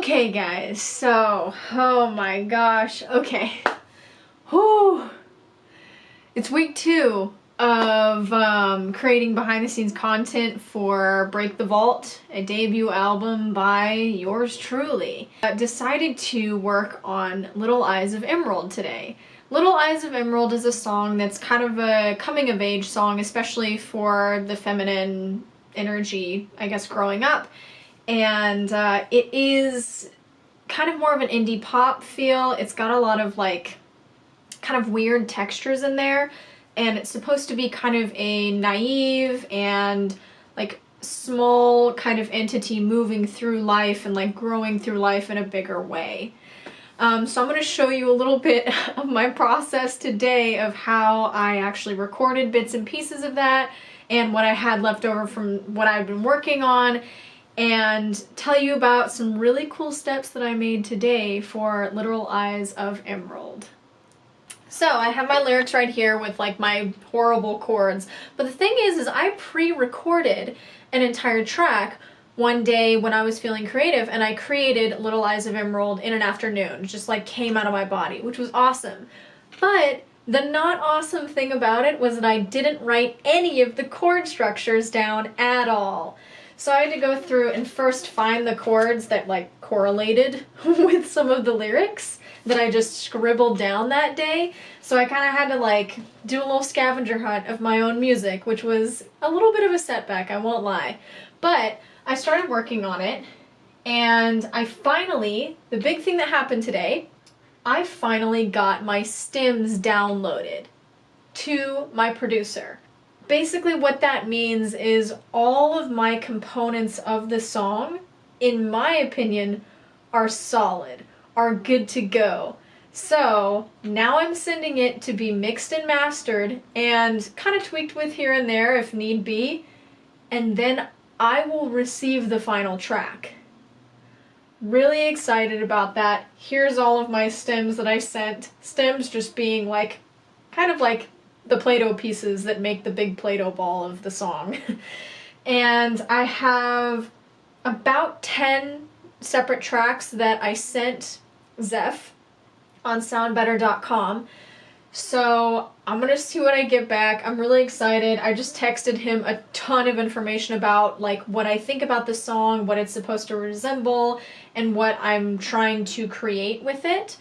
Okay guys, so, oh my gosh, okay. Whew. It's week 2 of creating behind the scenes content for Break the Vault, a debut album by yours truly. Decided to work on Little Eyes of Emerald today. Little Eyes of Emerald is a song that's kind of a coming of age song, especially for the feminine energy, I guess, growing up. And it is kind of more of an indie pop feel. It's got a lot of like kind of weird textures in there, and it's supposed to be kind of a naive and like small kind of entity moving through life and like growing through life in a bigger way. So I'm going to show you a little bit of my process today of how I actually recorded bits and pieces of that and what I had left over from what I've been working on, and tell you about some really cool steps that I made today for Little Eyes of Emerald. So I have my lyrics right here with like my horrible chords, but the thing is I pre-recorded an entire track one day when I was feeling creative, and I created Little Eyes of Emerald in an afternoon. It just like came out of my body, which was awesome. But the not awesome thing about it was that I didn't write any of the chord structures down at all. So I had to go through and first find the chords that like correlated with some of the lyrics that I just scribbled down that day. So I kind of had to like do a little scavenger hunt of my own music, which was a little bit of a setback, I won't lie. But I started working on it, and I finally, the big thing that happened today, I finally got my stems downloaded to my producer. Basically what that means is all of my components of the song, in my opinion, are solid, are good to go. So now I'm sending it to be mixed and mastered and kind of tweaked with here and there if need be, and then I will receive the final track. Really excited about that. Here's all of my stems that I sent. Stems just being like, kind of like the Play-Doh pieces that make the big Play-Doh ball of the song. And I have about 10 separate tracks that I sent Zeph on soundbetter.com. So I'm gonna see what I get back. I'm really excited. I just texted him a ton of information about like what I think about the song, what it's supposed to resemble, and what I'm trying to create with it.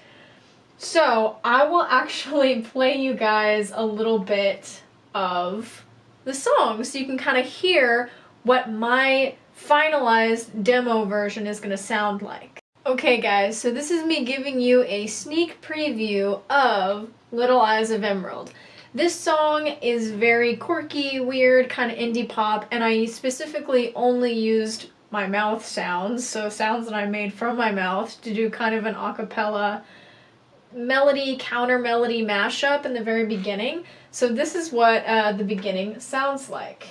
So I will actually play you guys a little bit of the song so you can kind of hear what my finalized demo version is going to sound like. Okay guys, so this is me giving you a sneak preview of Little Eyes of Emerald. This song is very quirky, weird, kind of indie pop, and I specifically only used my mouth sounds, so sounds that I made from my mouth, to do kind of an a cappella melody, counter melody mashup in the very beginning. So this is what the beginning sounds like.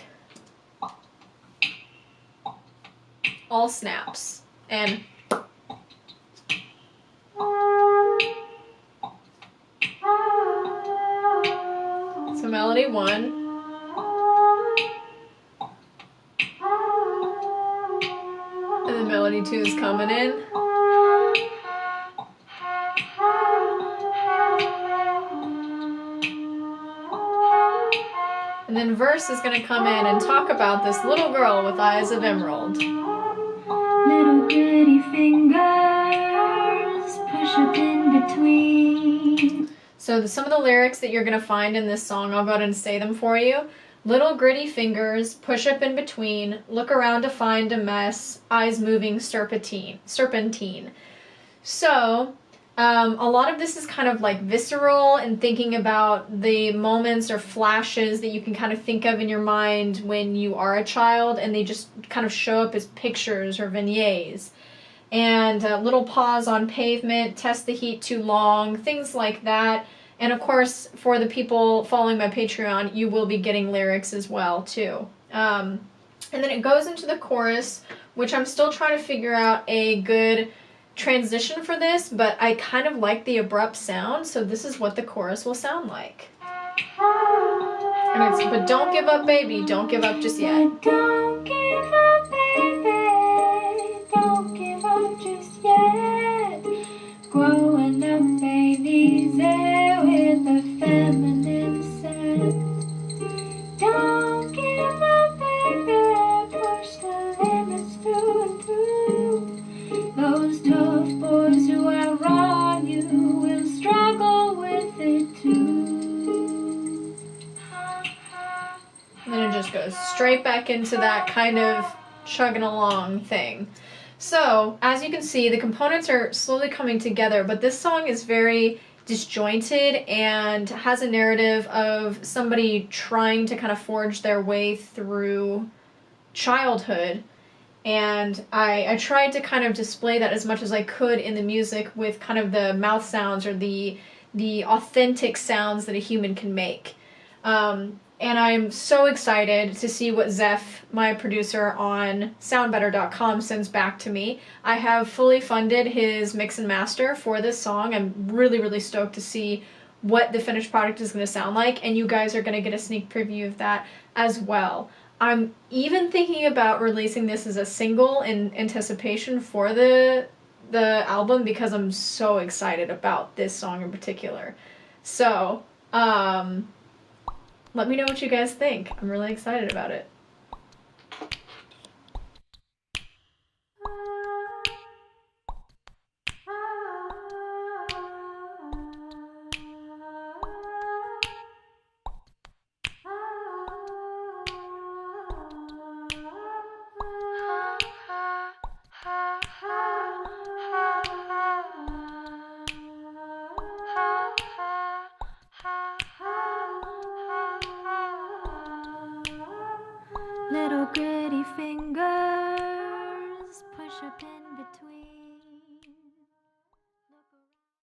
All snaps. And so melody 1. And then melody 2 is coming in. And then verse is going to come in and talk about this little girl with eyes of emerald. Little gritty fingers push up in between. So some of the lyrics that you're going to find in this song, I'll go ahead and say them for you. Little gritty fingers push up in between, look around to find a mess, eyes moving serpentine. So a lot of this is kind of like visceral and thinking about the moments or flashes that you can kind of think of in your mind when you are a child, and they just kind of show up as pictures or vignettes. And little pause on pavement, test the heat too long, things like that. And of course, for the people following my Patreon, you will be getting lyrics as well too. And then it goes into the chorus, which I'm still trying to figure out a good transition for this, but I kind of like the abrupt sound, so this is what the chorus will sound like. And it's, but don't give up, baby, don't give up just yet. Don't give up, baby, don't give up just yet. just goes straight back into that kind of chugging along thing. So, as you can see, the components are slowly coming together, but this song is very disjointed and has a narrative of somebody trying to kind of forge their way through childhood. And I tried to kind of display that as much as I could in the music with kind of the mouth sounds or the authentic sounds that a human can make. And I'm so excited to see what Zeph, my producer on soundbetter.com, sends back to me. I have fully funded his mix and master for this song. I'm really, really stoked to see what the finished product is going to sound like, and you guys are going to get a sneak preview of that as well. I'm even thinking about releasing this as a single in anticipation for the album because I'm so excited about this song in particular. So, let me know what you guys think. I'm really excited about it. Little gritty fingers push up in